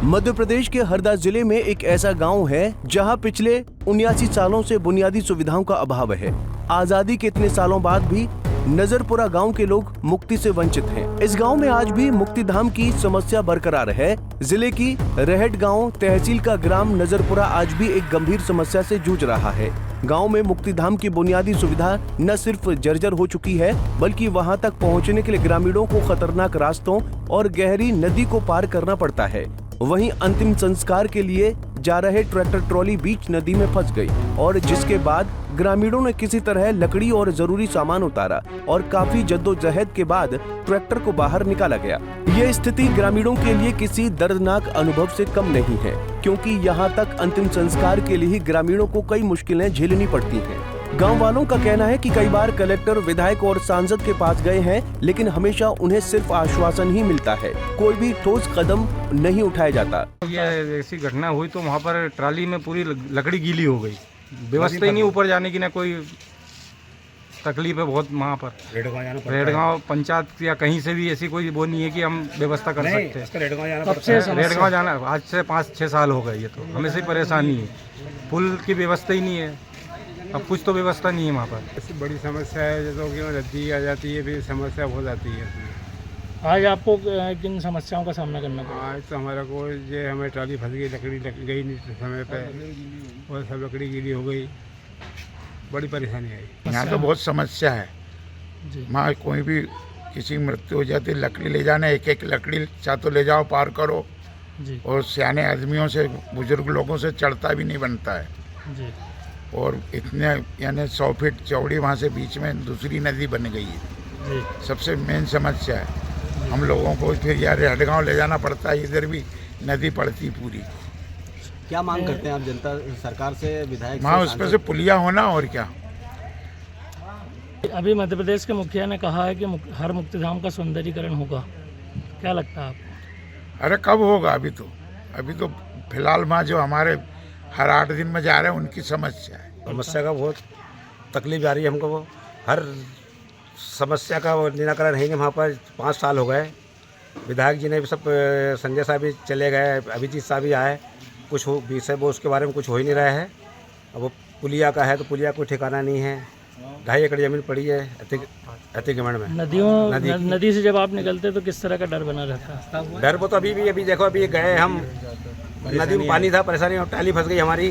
मध्य प्रदेश के हरदा जिले में एक ऐसा गांव है जहां पिछले 79 सालों से बुनियादी सुविधाओं का अभाव है। आजादी के इतने सालों बाद भी नजरपुरा गांव के लोग मुक्ति से वंचित हैं। इस गांव में आज भी मुक्तिधाम की समस्या बरकरार है। जिले की रहट गांव तहसील का ग्राम नजरपुरा आज भी एक गंभीर समस्या से जूझ रहा है। गांव में मुक्तिधाम की बुनियादी सुविधा न सिर्फ जर्जर हो चुकी है, बल्कि वहां तक पहुंचने के लिए ग्रामीणों को खतरनाक रास्तों और गहरी नदी को पार करना पड़ता है। वहीं अंतिम संस्कार के लिए जा रहे ट्रैक्टर ट्रॉली बीच नदी में फंस गई और जिसके बाद ग्रामीणों ने किसी तरह लकड़ी और जरूरी सामान उतारा और काफी जद्दोजहद के बाद ट्रैक्टर को बाहर निकाला गया। ये स्थिति ग्रामीणों के लिए किसी दर्दनाक अनुभव से कम नहीं है, क्योंकि यहाँ तक अंतिम संस्कार के लिए ग्रामीणों को कई मुश्किलें झेलनी पड़ती हैं। गांव वालों का कहना है कि कई बार कलेक्टर, विधायक और सांसद के पास गए हैं, लेकिन हमेशा उन्हें सिर्फ आश्वासन ही मिलता है, कोई भी ठोस कदम नहीं उठाया जाता। ये ऐसी घटना हुई तो वहाँ पर ट्राली में पूरी लकड़ी गीली हो गई, व्यवस्था ही नहीं ऊपर जाने की, ना कोई तकलीफ है बहुत। वहाँ पर रेडगांव पंचायत या कहीं से भी ऐसी कोई वो नहीं है कि हम व्यवस्था कर सकते हैं। रेडगांव जाना आज से 5-6 साल हो गए, ये तो हमें से परेशानी है। पुल की व्यवस्था ही नहीं है, अब कुछ तो व्यवस्था नहीं है वहाँ पर। ऐसी बड़ी समस्या है, जैसे कि नदी आ जाती है, फिर समस्या हो जाती है। आज आपको किन समस्याओं का सामना करना पड़ा? आज तो हमारा को ये हमें ट्राली फंस गई, लकड़ी गई नहीं समय पे, और सब लकड़ी गीली हो गई, बड़ी परेशानी आई। यहाँ तो बहुत समस्या है। वहाँ कोई भी किसी की मृत्यु हो जाती, लकड़ी ले जाना, एक एक लकड़ी चाहे तो ले जाओ, पार करो जी। और सियाने आदमियों से, बुजुर्ग लोगों से चढ़ता भी नहीं बनता है जी। और इतने यानी 100 फीट चौड़ी वहाँ से बीच में दूसरी नदी बन गई है जी। सबसे मेन समस्या है। हम लोगों को फिर यार हटगांव ले जाना पड़ता है, इधर भी नदी पड़ती पूरी। क्या मांग करते हैं आप जनता सरकार से, विधायक वहाँ उस पर से पुलिया होना और क्या। अभी मध्य प्रदेश के मुखिया ने कहा है कि हर मुक्तिधाम का सौंदर्यीकरण होगा, क्या लगता है आपको? अरे कब होगा? अभी तो फिलहाल वहाँ जो हमारे हर 8 दिन में जा रहे हैं उनकी समस्या है। समस्या का बहुत तकलीफ आ रही है हमको। वो हर समस्या का वो निराकरण है। वहाँ पर 5 साल हो गए, विधायक जी ने भी सब, संजय साहब भी चले गए, अभिजीत साहब भी आए, कुछ हो विषय वो उसके बारे में कुछ हो ही नहीं रहा है। अब वो पुलिया का है तो पुलिया कोई ठिकाना नहीं है। 2.5 एकड़ जमीन पड़ी है अतिक्रमण में। नदी से जब आप निकलते तो किस तरह का डर बना रहता है? डर वो तो अभी देखो, अभी गए हम, नदी में पानी था, परेशानी, टाली फंस गई हमारी,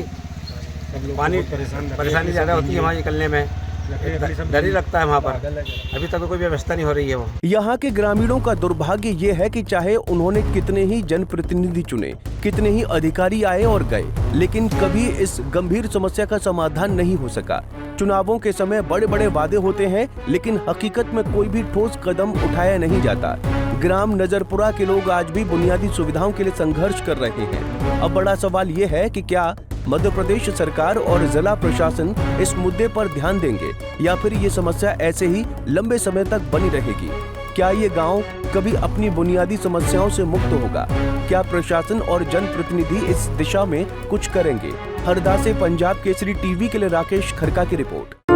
पानी परेशानी ज़्यादा होती है वहाँ निकलने में, डर ही लगता है वहाँ पर। अभी तक कोई व्यवस्था नहीं हो रही है वो। यहाँ के ग्रामीणों का दुर्भाग्य ये है कि चाहे उन्होंने कितने ही जनप्रतिनिधि चुने, कितने ही अधिकारी आए और गए, लेकिन कभी इस गंभीर समस्या का समाधान नहीं हो सका। चुनावों के समय बड़े बड़े वादे होते हैं, लेकिन हकीकत में कोई भी ठोस कदम उठाया नहीं जाता। ग्राम नजरपुरा के लोग आज भी बुनियादी सुविधाओं के लिए संघर्ष कर रहे हैं। अब बड़ा सवाल ये है कि क्या मध्य प्रदेश सरकार और जिला प्रशासन इस मुद्दे पर ध्यान देंगे या फिर ये समस्या ऐसे ही लंबे समय तक बनी रहेगी? क्या ये गांव कभी अपनी बुनियादी समस्याओं से मुक्त होगा? क्या प्रशासन और जनप्रतिनिधि इस दिशा में कुछ करेंगे? हरदा से पंजाब केसरी टीवी के लिए राकेश खरका की रिपोर्ट।